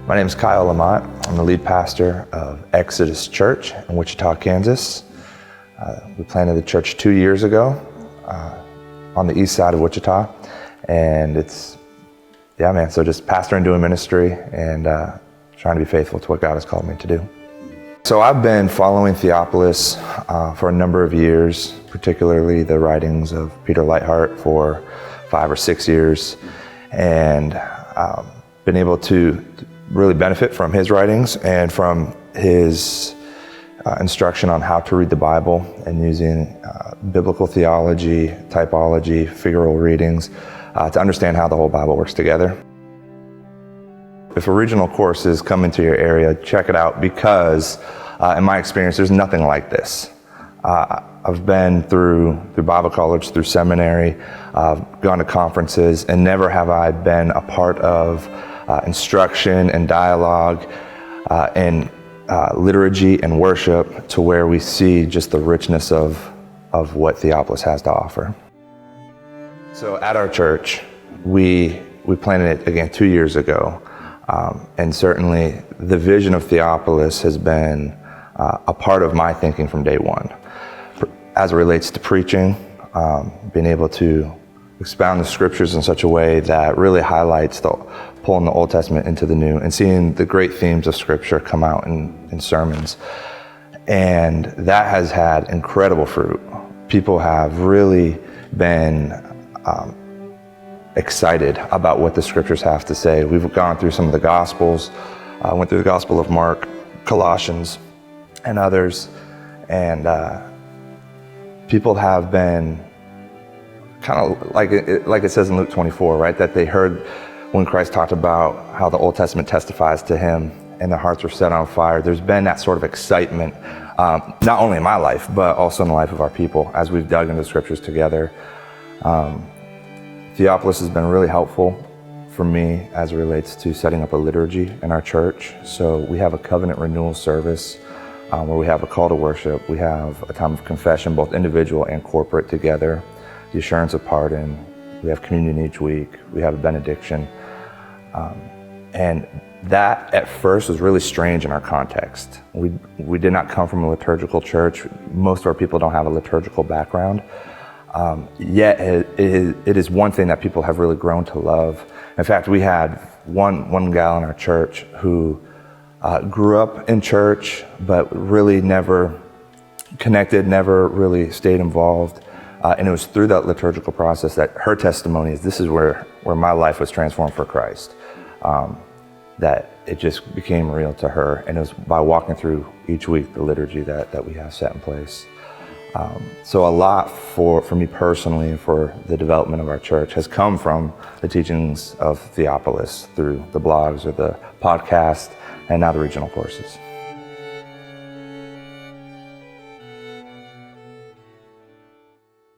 My name is Kyle Lammott. I'm the lead pastor of Exodus Church in Wichita, Kansas. We planted the church 2 years ago on the east side of Wichita, and so just pastoring, doing ministry, and trying to be faithful to what God has called me to do. So I've been following Theophilus for a number of years, particularly the writings of Peter Leithart for 5 or 6 years, and been able to really benefit from his writings and from his instruction on how to read the Bible and using biblical theology, typology, figural readings to understand how the whole Bible works together. If a regional course is coming to your area, check it out because in my experience, there's nothing like this. I've been through Bible college, through seminary, gone to conferences, and never have I been a part of instruction and dialogue and liturgy and worship to where we see just the richness of what Theophilus has to offer. So at our church, we planted it again 2 years ago, and certainly the vision of Theophilus has been a part of my thinking from day one. As it relates to preaching, being able to expound the scriptures in such a way that really highlights pulling the Old Testament into the New and seeing the great themes of scripture come out in sermons. And that has had incredible fruit. People have really been excited about what the scriptures have to say. We've gone through some of the Gospels, went through the Gospel of Mark, Colossians, and others, and people have been kind of like it says in Luke 24, right? That they heard when Christ talked about how the Old Testament testifies to him and their hearts were set on fire. There's been that sort of excitement, not only in my life, but also in the life of our people as we've dug into the scriptures together. Theophilus has been really helpful for me as it relates to setting up a liturgy in our church. So we have a covenant renewal service where we have a call to worship. We have a time of confession, both individual and corporate together, the assurance of pardon. We have communion each week. We have a benediction. And that at first was really strange in our context. We did not come from a liturgical church. Most of our people don't have a liturgical background. Yet it is one thing that people have really grown to love. In fact, we had one gal in our church who grew up in church, but really never connected, never really stayed involved. And it was through that liturgical process that her testimony is, this is where my life was transformed for Christ. That it just became real to her. And it was by walking through each week the liturgy that we have set in place. So a lot for me personally and for the development of our church has come from the teachings of Theophilus through the blogs or the podcast and now the regional courses.